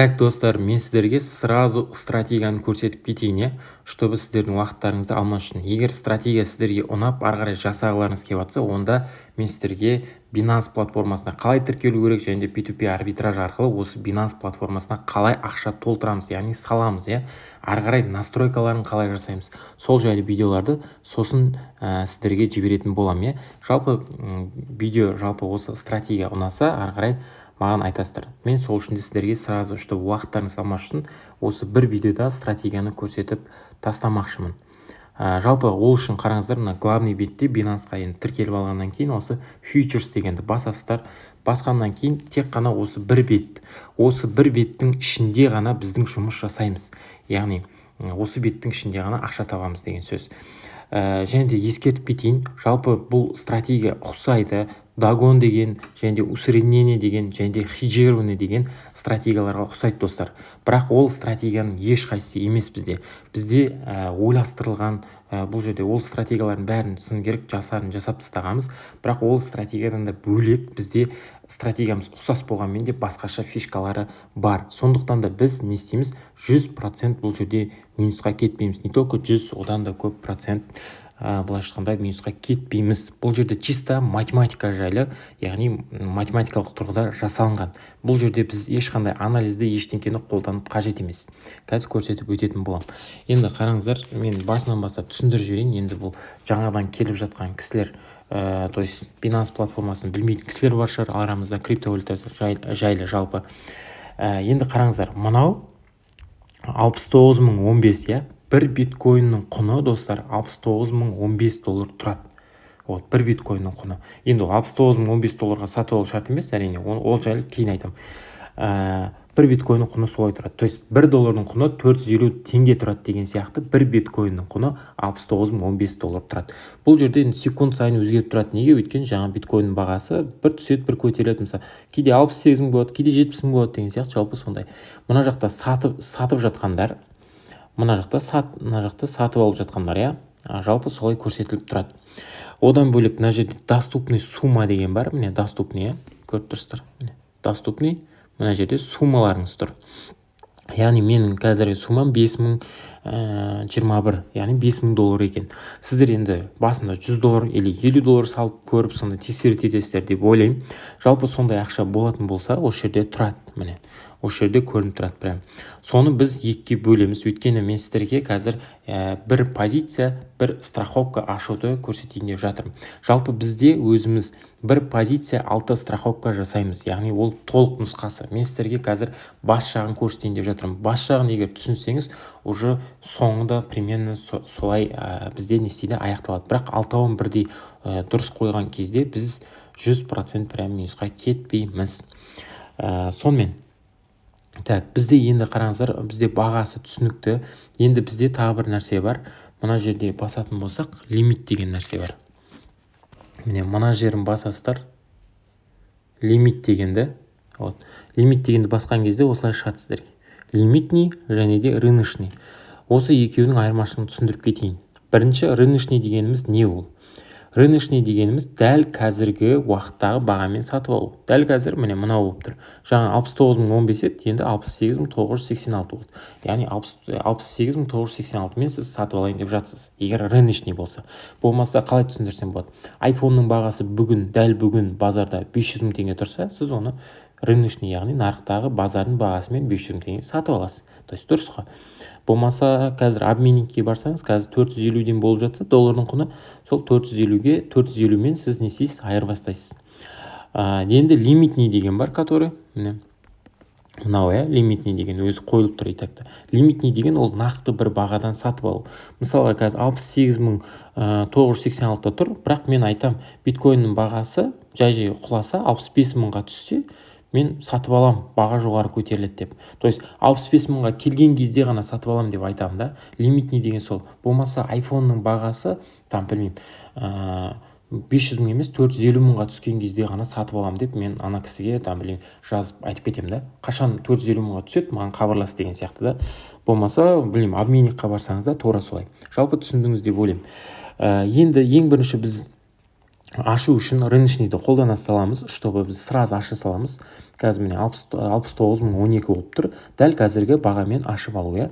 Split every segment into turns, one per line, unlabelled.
Так, достар, мен сіздерге сразу стратегияны көрсетіп кетейін, чтобы сіздердің уақыттарыңызды алмас үшін. Егер стратегия сіздерге ұнап, ары қарай жасағыларыңыз келіп жатса, онда мен сіздерге Binance платформасына қалай тіркелу керек және де P2P арбитраж арқылы осы Binance платформасына қалай ақша толтырамыз, яғни саламыз, ары қарай настройкаларын қалай жасаймыз. Сол жайлы видеоларды сосын сіздерге жіберетін боламын, Жалпы видео, осы стратегия ұнаса, ары қарай маған айтасыздар. Мен сол үшін де сіздерге сразу, чтобы уақыттарыңыз алмас үшін, осы бір видеода стратегияны көрсетіп тастамақшымын. Жалпы ол үшін қараңыздар, мына главный бетте Binance-қа енді тіркеліп алғаннан кейін осы Futures дегенді басасыздар. Басқаннан кейін тек қана осы бір бет. Осы бір беттің ішінде ғана біздің жұмыс жасаймыз. Яғни осы беттің ішінде ғана ақша табамыз деген сөз. Және де ескертіп кетейін, жалпы бұл стратегия ұқсайды Дагон деген, және де усреднение деген, және де хеджированный деген стратегияларға ұқсайды, достар. Бірақ ол стратегияның ешқайсысы емес бізде. Бізде ойластырылған, бұл жерде ол стратегиялардың бәрін сын керек жасап тастағанбыз. Бірақ ол стратегиядан да бөлек бізде стратегиямыз ұқсас болғанмен де басқаша фишкалары бар. Сондықтан да біз не істейміз? 100% бұл жерде минусқа кетпейміз. Не только 100, одан да көп процент былай айтқанда минусқа кетпейміз. Бұл жерде чисто математика жайлы, яғни математикалық тұрғыда жасалынған. Бұл жерде біз ешқандай анализді ештеңкені қолданып қажет емес. Қазір көрсетіп өтетін боламын. Енді қараңыздар, мен басынан бастап түсіндіріп жіберейін. Енді бұл жаңадан келіп жатқан кісілер, то есть Binance платформасын білмейтін кісілер бар шығар арамызда, криптовалюта жайлы жалпы. Енді қараңыздар, мынау 69.015, бір биткоиннің құны, достар, 69.015 доллар тұрады. Бір биткоинның құны. Енді 69.015 долларға сатып алу шарт емес, әрине, ол жайлы кейін айтам. Бір биткоинның құны солай тұрады. То есть 1 доллардың құны 450 теңге тұрады деген сияқты, бір биткоинның құны 69.015 доллар тұрады. Бұл жерде секунд сайын өзгеріп тұрады. Неге? Өйткені жаңа биткоинның бағасы бір түседі, бір көтеріледі. Мысалы, кейде 68.000 болады, кейде 70.000 болады деген сияқты, жалпы сондай. Мына жақта сатып жатқандар, мына жақта сатып алып жатқандар, жалпы солай көрсетіліп тұрады. Одан бөлек мына жерде доступный сумма деген бар, міне доступный, көріп тұрсыздар, міне доступный, мына жерде суммаларыңыз тұр. Яғни менің қазіргі суммам 5021, яғни 5000 доллар екен. Сіздер енді басында 100 доллар или 50 доллар салып көріп, сонда тексеріп етесіздер деп ойлаймын. Жалпы сондай ақша болатын болса, осы жерде тұрады, міне. Осы жерде көрініп тұрады прям. Соны біз екіге бөлеміз. Өйткені мен сіздерге қазір бір позиция, бір страховка ашуды көрсетейін деп жатырмын. Жалпы бізде өзіміз бір позиция 6 страховка жасаймыз. Яғни ол толық нұсқасы. Мен сіздерге қазір бас жағын көрсетейін деп жатырмын. Бас жағын егер түсінсеңіз, уже соңында примерно солай бізде не істейді, аяқталады. Бірақ алтауын бірдей дұрыс қойған кезде біз 100% прям минусқа кетпейміз. Сонымен так, бізде енді қараңыздар, бізде бағасы түсінікті. Енді бізде тағы бір нәрсе бар. Мына жерде басатын болсақ, лимит деген нәрсе бар. Міне, мына жерін басасыздар. Лимит дегенді. Лимит дегенді басқан кезде осылай шығады сіздерге. Лимитный және де рыночный. Осы екеуінің айырмашылығын түсіндіріп кетейін. Бірінші, рыночный дегеніміз не ол? Рыночный дегеніміз дәл қазіргі уақыттағы бағамен сатып алу. Дәл қазір міне мынау болып тұр. Жаңа 69.015 еді, енді 68.986 болды. Яғни 68.986 мен сіз сатып алайын деп жатсыз, егер рыночный болса. Болмаса қалай түсіндірсем болады? iPhone-ның бағасы дәл бүгін базарда 500.000 теңге тұрса, сіз оны рыночный, яғни нарықтағы базардың бағасымен 500.000 теңге сатып аласыз. То есть дұрыс қой. Болмаса қазір обменникке барсаңыз, қазір 450-ден болып жатса, доллардың құны, сол 450 мен сіз не істейсіз, айырбастайсыз. Енді лимитный деген бар, который мынау, лимитный деген өзі қойылып тұр итакта. Лимитный деген ол нақты бір бағадан сатып алу. Мысалы, қазір 68.986-та тұр, бірақ мен айтам, биткоиннің бағасы жай құласа 65.000-ға түссе, мен сатып алам, баға жоғары көтеріледі деп. То есть 65.000-ға келген кезде ғана сатып алам деп айтам да. Лимитный деген сол. Болмаса iPhone-ның бағасы, там білмеймін, 500.000 емес 450.000-ға түскен кезде ғана сатып алам деп мен ана кісіге жазып айтып кетем да. Қашан 450.000-ға түседі, маған хабарлас деген сияқты да. Болмаса, обменникқа барсаңыз да тура солай. Жалпы түсіндіңіз деп ойлаймын. Енді ең бірінші біз ашу үшін рыночныйды қолдана саламыз, чтобы біз сразу аша саламыз. қазір міне 69.012 болып тұр. Дәл қазіргі бағамен ашып алу, иә.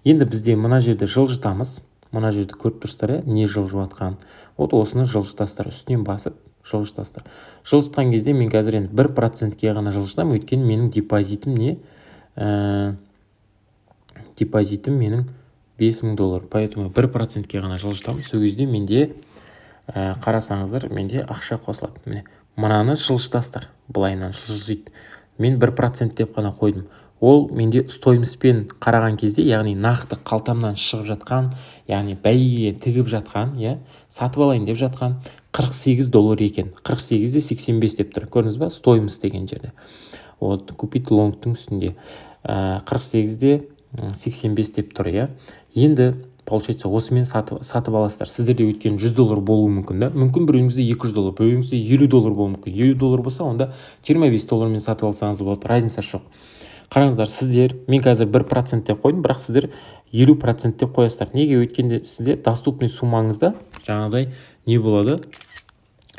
Енді бізде мына жерде жылжытамыз. Мына жерді көріп тұрсыздар, не жылжып жатқан. Вот осыны жылжытасыздар, үстінен басып жылжытасыздар. Жылжытқан кезде мен қазір енді 1%-ке ғана жылжытамын, өйткені менің депозитім не? Депозитім менің $5000, поэтому 1%-ке ғана жылжытамын. Сол кезде менде қарасаңыздар, менде ақша қосылады. Міне, мынаны жылжытасыздар, былайынан жылжиды. Мен 1% деп қана қойдым. Ол менде стоимостьпен қараған кезде, яғни нақты қалтамнан шығып жатқан, яғни бәйгеге тігіп жатқан, сатып алайын деп жатқан $48 екен. 48-де 85 деп тұр. Көрдіңіз ба? Стоимость деген жерде. Вот, купить лонгтың үстінде 48-де 85 деп тұр, Енді получается осымен сатып аласыздар. Сіздерде өткен $100 болуы мүмкін, да? Мүмкін біреуіңізде $200, біреуіңізде $50 болуы мүмкін. $50 болса, онда $25 сатып алсаңыз болады. Разница жоқ. Қараңыздар, сіздер, мен қазір 1% деп қойдым, бірақ сіздер 50% деп қоясыздар. Неге? Өткенде сізде доступный суммаңызда жаңағыдай не болады?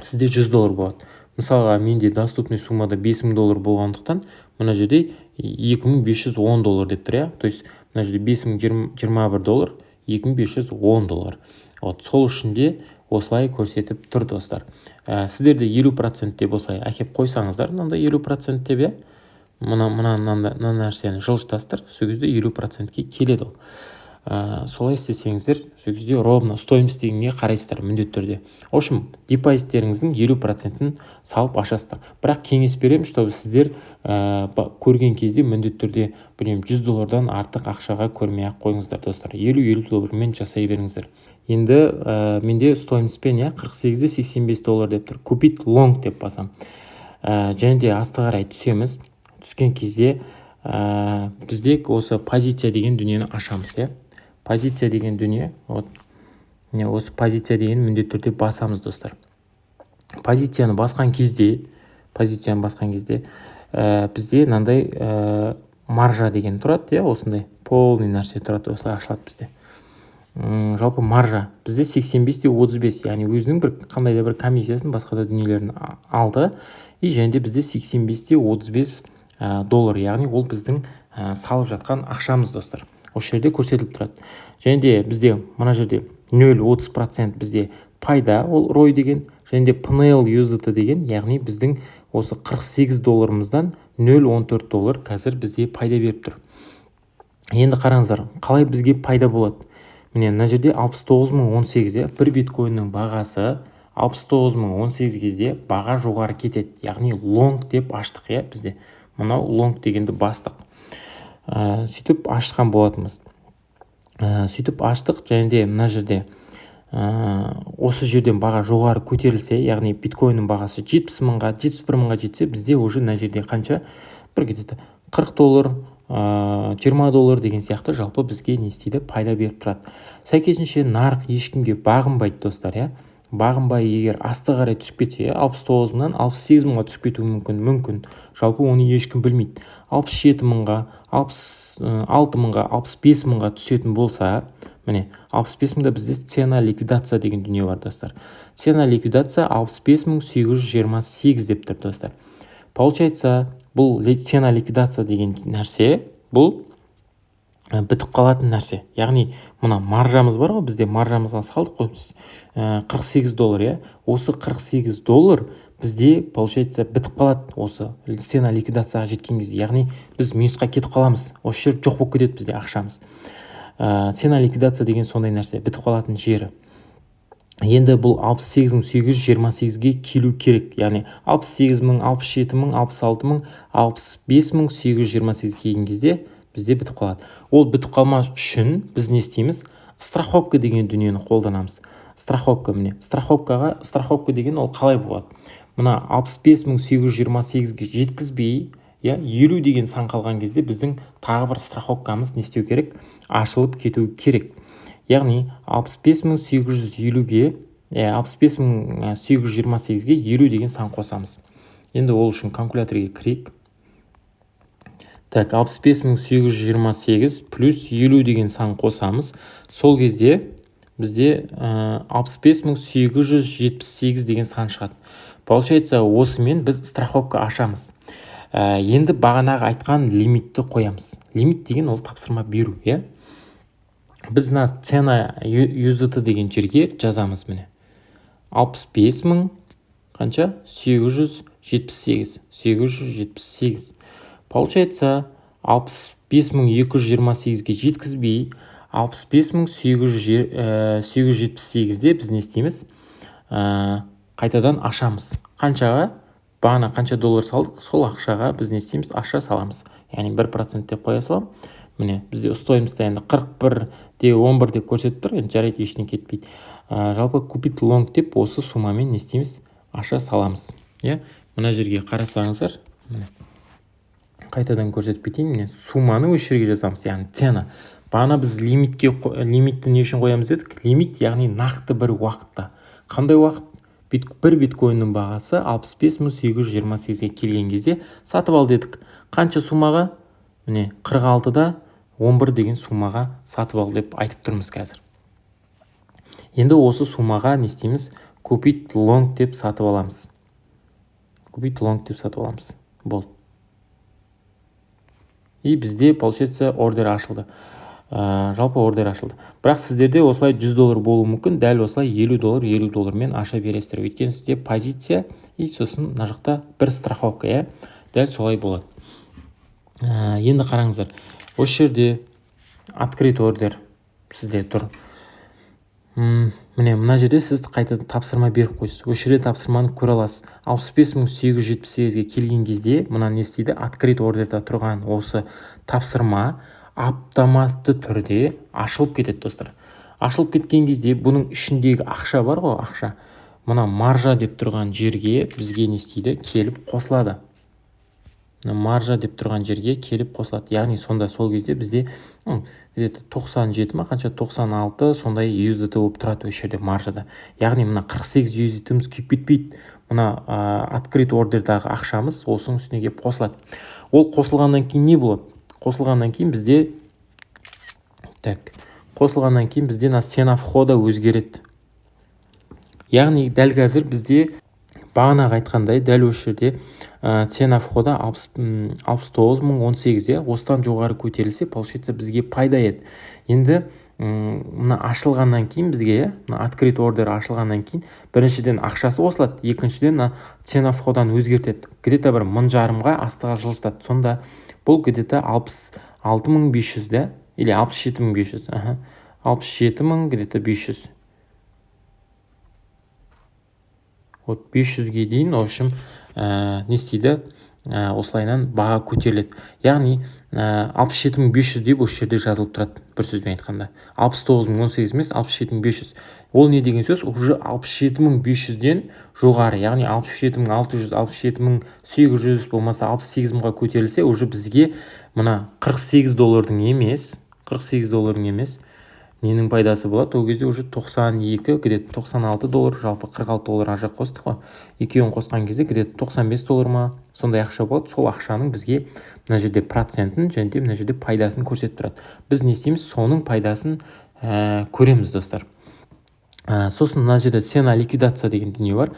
Сізде $100 болады. Мысалға, менде доступный суммада $5000 болғандықтан, мына жерде $2510 деп тұр, То есть, мына жерде $5021, $2510. Вот, сол үшін де осылай көрсетіп тұр, достар. Сіздерде 50% деп осылай әкеп қойсаңыздар, мынандай 50% деп, мына нәрсені жылжытасыздар, сол кезде 50%-ке келеді ол. Солай істесеңіздер, сол кезде ровно стоимость дегенге қарайсыздар міндетті түрде. В общем, депозиттеріңіздің 50%-ін салып ашасыздар. Бірақ кеңес беремін, чтобы сіздер көрген кезде міндетті түрде $100-дан артық ақшаға көрмей-ақ қойыңыздар, достар. $50-50 жасай беріңіздер. Енді менде стоимостьпен $48-де 85 деп тұр. Купить лонг деп басам. Және де асты қарай түсеміз. Түскен кезде бізде осы позиция деген дүниені ашамыз, Позиция деген дүние, осы позиция деген міндетті түрде басамыз, достар. Позицияны басқан кезде бізде мынандай маржа деген тұрады, осындай полный нәрсе тұрады, осылай ашылады бізде. Жалпы маржа бізде 85-де 35, яғни өзінің қандай да бір комиссиясын, басқа да дүниелерін алды, және де бізде 85-де 35 доллар, яғни ол біздің салып жатқан ақшамыз, достар. Осы жерде көрсетіліп тұрады. Және де бізде мына жерде 0,30% бізде пайда, ол ROI деген, және де PNL USDT деген, яғни біздің осы $48-мыздан $0.14 қазір бізде пайда беріп тұр. Енді қараңыздар, қалай бізге пайда болады? Міне, мына жерде 69.018, бір биткоиннің бағасы 69.018 кезде баға жоғары кетеді, яғни лонг деп аштық, бізде. Мынау лонг дегенді бастық. Сөйтіп ашқан болатынбыз. Сөйтіп аштық, және де мына жерде осы жерден баға жоғары көтерілсе, яғни биткоиннің бағасы 70.000-ға, 71.000-ға жетсе, бізде уже мына жерде қанша? бір кетеді $40, $20 деген сияқты жалпы бізге не істейді? Пайда беріп тұрады. Сәйкесінше нарық ешкімге бағынбайды, достар, бағынбай егер асты қарай түсіп кетсе, 69.000-нан 68.000-ға түсіп кетуі мүмкін. Жалпы оны ешкім білмейді. 67.000-ға, 66.000-ға, 65.000-ға түсетін болса, міне, 65.000-да бізде цена ликвидация деген дүние бар, достар. Цена ликвидация 65.828 деп тұр, достар. Получается, бұл цена ликвидация деген нәрсе, бұл бітіп қалатын нәрсе. Яғни, мына маржамыз бар ғой, бізде маржамызға салдық қой, $48, Осы $48 бізде, получается, бітіп қалады осы цена ликвидацияға жеткен кезде. Яғни, біз минусқа кетіп қаламыз. Осы жер жоқ болып кетеді бізде ақшамыз. Цена ликвидация деген сондай нәрсе, бітіп қалатын жері. Енді бұл 68.828-ге келу керек. Яғни 68.000, 67.000, 66.000, 65.828 келген кезде бізде бітіп қалады. Ол бітіп қалмас үшін біз не істейміз? Страховка деген дүниені қолданамыз. Страховка, міне. Страховка деген ол қалай болады? Мына 65.828-ге жеткізбей, 50 деген сан қалған кезде біздің тағы бір страховкамыз не істеу керек? Ашылып кету керек. Яғни 65.850-ге, 65.828-ге 50 деген сан қосамыз. Енді ол үшін калькуляторға кірейік. Так, 65.828 плюс 50 деген сан қосамыз. Сол кезде бізде 65.878 деген сан шығады. Получается, осымен біз страховка ашамыз. Енді бағанағы айтқан лимитті қоямыз. Лимит деген ол тапсырма беру, иә. Біз мына цена USDT деген жерге жазамыз міне. 65.000 қанша? 878. Получается 65.228-ге жеткізбей 65.878-де біз не істейміз? Қайтадан ашамыз. Қаншаға? Бағана қанша доллар салдық, сол ақшаға біз не істейміз? Аша саламыз. Яғни 1% деп қоя салам. Міне бізде стоимость енді 41.11 деп көрсетіп тұр, енді жарайды, ештеңе кетпейді. Жалпы купить лонг деп осы суммамен не істейміз? Аша саламыз. Иә, мына жерге қарасаңыздар, міне қайтадан көрсетіп кетейін. Міне сумманы осы жерге жазамыз, яғни цена. Бағана біз лимитті не үшін қоямыз дедік? Лимит яғни нақты бір уақытта. Қандай уақыт? Бір биткоиннің бағасы 65.828-ге келген кезде сатып ал дедік. Қанша суммаға? Міне 46-да 11 деген суммаға сатып ал деп айтып тұрмыз қазір. Енді осы суммаға не істейміз? Купить лонг деп сатып аламыз. Болды. И бізде, получается, ордер ашылды. Жалпы ордер ашылды. Бірақ сіздерде осылай $100 болуы мүмкін, дәл осылай $50 аша бересіздер. Өйткені сізде позиция и сосын мына жақта бір страховка, иә? Дәл солай болады. Енді қараңыздар. Осы жерде открыт ордер сізде тұр. Міне мына жерде сіз қайта тапсырма беріп қойсыз. Осы жерде тапсырманы көре аласыз. 65.878-ге келген кезде мына не істейді? Открыт ордерда тұрған осы тапсырма автоматты түрде ашылып кетеді, достар. Ашылып кеткен кезде бұның ішіндегі ақша бар ғой, ақша. Мына маржа деп тұрған жерге бізге не істейді? Келіп қосылады. Маржа деп тұрған жерге келіп қосылады. Яғни сонда сол кезде бізде 97 ма, қанша 96 сондай USDT болып тұрады осы жерде маржада. Яғни мына 48 USDT-міз күйіп кетпейді. Мына открыт ордердағы ақшамыз осының үстіне келіп қосылады. Ол қосылғаннан кейін не болады? Қосылғаннан кейін бізде цена входа өзгереді. Яғни дәл қазір бізде бағанағы айтқандай дәл осы жерде цена входа 69.018, осыдан жоғары көтерілсе, получается бізге пайда еді. Енді мына ашылғаннан кейін бізге, мына открыт ордер ашылғаннан кейін біріншіден ақшасы қосылады, екіншіден цена входан өзгертеді. Где-то бір 1000-ға астыға жылжытады. Сонда бұл где-то 66.500, да? Или 67.500. 67.000 где-то 500. Вот 500-ге дейін, в общем, не істейді? Осылайынан баға көтеріледі. Яғни 67.500 деп осы жерде жазылып тұрады, бір сөзбен айтқанда. 69.018 емес, 67.500. Ол не деген сөз? Уже 67.500-ден жоғары, яғни 67.600, 67.800 болмаса 68.000-ға көтерілсе, уже бізге мына $48 емес, ненің пайдасы болады? Ол кезде уже 92, где-то $96, жалпы $46 ажақ қостық қой. Екеуін қосқан кезде где-то $95 ма, сондай ақша болады. Сол ақшаның бізге мына жерде процентін және де мына жерде пайдасын көрсетіп тұрады. Біз не істейміз? Соның пайдасын көреміз, достар. Сосын мына жерде цена ликвидация деген дүние бар.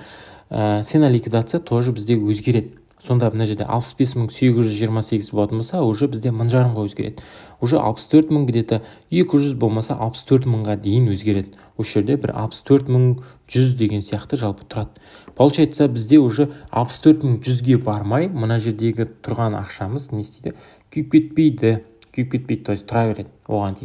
Цена ликвидация тоже бізде өзгереді. Сонда мына жерде 65.828 болатын болса, уже бізде 1000-ға өзгереді. Уже 64.000 где-то 200 болмаса 64.000-ға дейін өзгереді. Осы жерде бір 64.100 деген сияқты жалпы тұрады. Получается, бізде уже 64.100-ге бармай, мына жердегі тұрған ақшамыз не істейді? Күйіп кетпейді, то есть тұра береді оған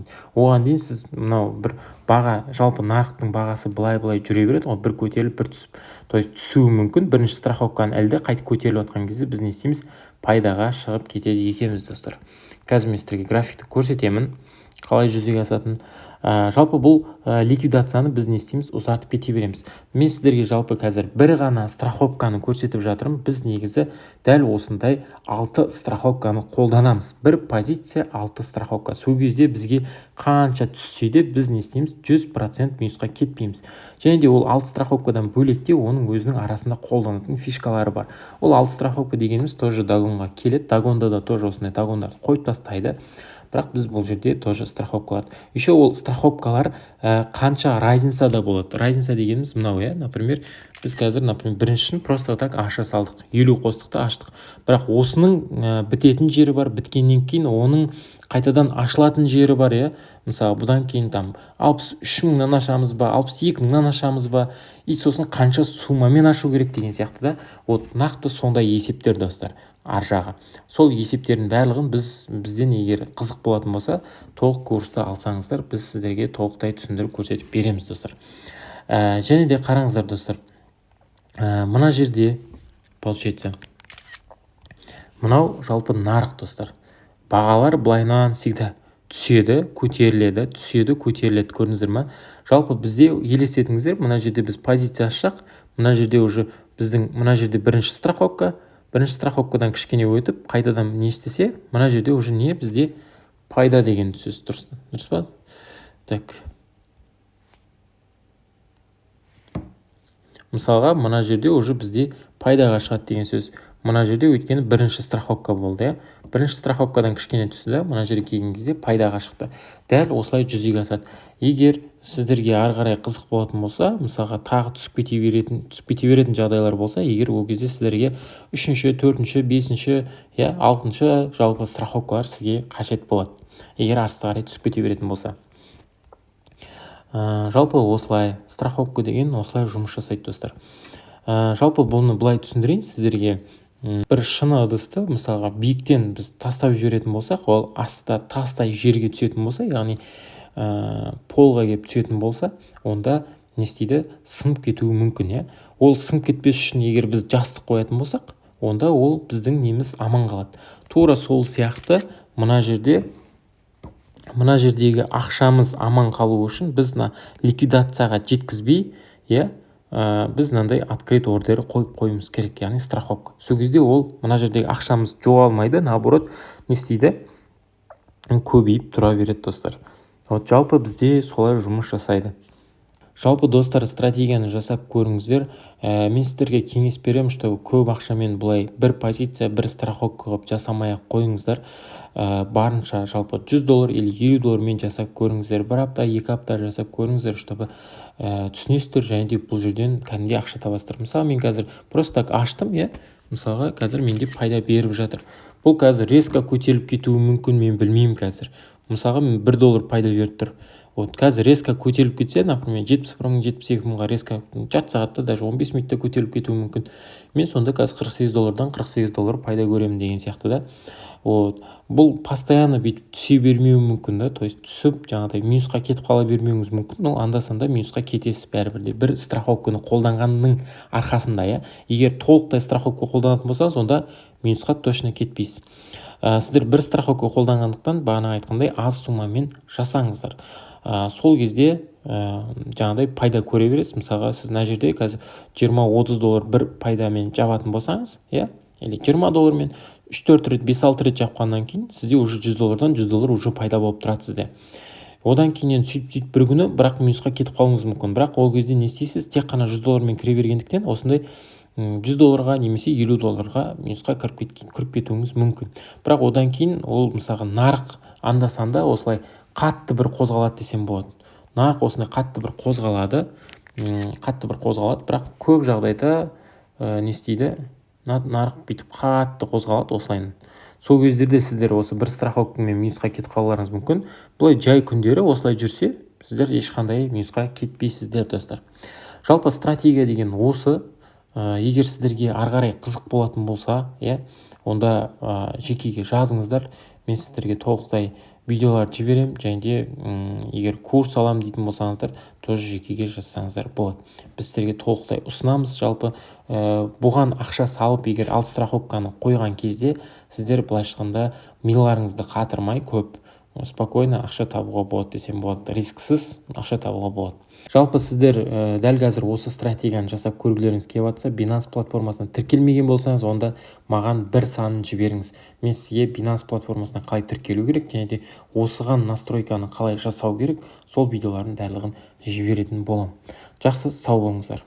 дейін сіз мынау бір баға, жалпы нарықтың бағасы былай жүре береді, ол бір көтеріліп бір түсіп, то есть түсуі мүмкін. Бірінші страховканы әлде қайтып көтеріліп жатқан кезде біз не істейміз? Пайдаға шығып кетеді екенбіз, достар. Қазір мен сіздерге графикті көрсетемін, қалай жүзеге асатынын. Жалпы бұл ликвидацияны біз не істейміз? Ұзартып кете береміз. Мен сіздерге жалпы қазір бір ғана страховканы көрсетіп жатырмын. Біз негізі дәл осындай 6 страховканы қолданамыз. Бір позиция 6 страховка. Сол кезде бізге қанша түссе де біз не істейміз? 100% минусқа кетпейміз. Және де ол 6 страховкадан бөлекте оның өзінің арасында қолданатын фишкалары бар. Ол 6 страховка дегеніміз тоже дагонға келеді. Дагонда да тоже осындай дагондарды қойып тастайды. Бірақ біз бұл жерде тоже страховкаларды. Еще ол страховкалар қанша разницада болады. Разница дегеніміз мынау, например, біз қазір, например, біріншісін просто так аша салдық, 50 қостық та аштық. Бірақ осының бітетін жері бар, біткеннен кейін оның қайтадан ашылатын жері бар, мысалы бұдан кейін там 63 мыңнан ашамыз ба, 62 мыңнан ашамыз ба, и сосын қанша суммамен ашу керек деген сияқты да. Вот нақты сондай есептер, достар, ар жағы. Сол есептердің барлығын бізден егер қызық болатын болса, толық курсты алсаңыздар, біз сіздерге толықтай түсіндіріп көрсетіп береміз, достар. Және де қараңыздар, достар, мына жерде получается мынау жалпы нарық, достар. Бағалар былайынан всегда түседі, көтеріледі, түседі, көтеріледі, көрдіңіздер ма? Жалпы бізде елестетіңіздер, мына жерде біз позиция ашсақ, мына жерде уже біздің мына жерде бірінші страховкадан кішкене өтіп, қайтадан не істесе, мына жерде уже не бізде пайда деген сөз, дұрыс па? Так. Мысалға, мына жерде уже бізде пайдаға шығады деген сөз. Мына жерде өйткені бірінші страховка болды, бірінші страховкадан кішкене түсті, мына жерге келген кезде пайдаға шықты. Дәл осылай жүзеге асады. Егер сіздерге ары қарай қызық болатын болса, мысалға тағы түсіп кете беретін жағдайлар болса, егер ол кезде сіздерге 3-ші, 4-ші, 5-ші, 6-ші жалпы страховкалар сізге қажет болады. Егер арты қарай түсіп кете беретін болса. Жалпы осылай страховка деген осылай жұмыс жасайды, достар. Жалпы бұны былай түсіндірейін сіздерге. Бір шыны ыдысты мысалға биіктен біз тастап жіберетін болсақ, ол астта тастай жерге түсетін болса, яғни полға келіп түсетін болса, онда не істейді? Сынып кетуі мүмкін, Ол сынып кетпес үшін егер біз жастық қоятын болсақ, онда ол біздің неміз аман қалады. Тура сол сияқты мына жердегі ақшамыз аман қалу үшін біз ликвидацияға жеткізбей, біз мынандай открыт ордер қойып қойымыз керек, яғни страховка. Сол кезде ол мына жердегі ақшамыз жоғалмайды, наоборот, не істейді? Көбейіп тұра береді, достар. Вот жалпы бізде солай жұмыс жасайды. Жалпы, достар, стратегияны жасап көріңіздер. Мен сіздерге кеңес беремін, что көп ақшамен бұлай бір позиция, бір страховка қылып жасамай-ақ қойыңыздар. Барынша жалпы $100 или $50 мен жасап көріңіздер. Бір апта, 2 апта жасап көріңіздер, чтобы түсінесіздер, және де бұл жерден кәдімгідей ақша табасыздар. Мысалы, мен қазір просто так аштым, мысалға қазір менде пайда беріп жатыр. Бұл қазір резко көтеріліп кетуі мүмкін, мен білмеймін қазір. Мысалға мен $1 пайда беріп тұр. Вот қазір резко көтеріліп кетсе, например, 72 мыңға резко жарты сағатта, даже 15 минутта көтеріліп кетуі мүмкін. Мен сонда қазір $48-дан $48 пайда көремін деген сияқты да. Вот. Бұл постоянно бүйтіп түсе бермеуі мүмкін да, то есть түсіп, жаңағыдай минусқа кетіп қала бермеуіңіз мүмкін, но анда-санда минусқа кетесіз бәрібір де. Бір страховканы қолданғанның арқасында, егер толықтай страховка қолданатын болсаңыз, онда минусқа точно кетпейсіз. Сіздер бір страховка қолданғандықтан, бағана айтқандай, аз суммамен жасаңыздар. Сол кезде жаңағыдай пайда көре бересіз. Мысалға, сіз мына жерде қазір $20-30 бір пайдамен жабатын болсаңыз, или $20 мен 3-4 рет, 5-6 рет жапқаннан кейін сізде уже $100-дан $100 уже пайда болып тұрады сізде. Одан кейін сөйтіп бір күні бірақ минусқа кетіп қалуыңыз мүмкін. Бірақ ол кезде не істейсіз? Тек қана $100 мен кіре бергендіктен осындай $100-ға немесе $50-ға минусқа кіріп кетуіңіз мүмкін. Бірақ одан кейін ол мысалға нарық анда-санда осылай қатты бір қозғалады десем болады. Нарық осындай қатты бір қозғалады, бірақ көп жағдайда не істейді? Нарық бүйтіп қатты қозғалады осылайын. Сол кездерде сіздер осы бір страховкамен минусқа кетіп қалуларыңыз мүмкін. Бұлай жай күндері осылай жүрсе, сіздер ешқандай минусқа кетпейсіздер, достар. Жалпы стратегия деген осы. Егер сіздерге ары қарай қызық болатын болса, онда жекеге жазыңыздар. Мен сіздерге толықтай видеолар жіберем, және де егер курс алам дейтін болсаңыздар, тоже жекеге жазсаңыздар болады. Біз сіздерге толықтай ұсынамыз. Жалпы бұған ақша салып, егер ал страховканы қойған кезде, сіздер былай айтқанда миларыңызды қатырмай, көп спокойно ақша табуға болады десем болады. Рисксіз ақша табуға болады. Жалпы сіздер дәл қазір осы стратегияны жасап көргілеріңіз келіп жатса, Binance платформасына тіркелмеген болсаңыз, онда маған бір санын жіберіңіз. Мен сізге Binance платформасына қалай тіркелу керек, және де осыған настройканы қалай жасау керек, сол видеолардың барлығын жіберетін боламын. Жақсы, сау болыңыздар.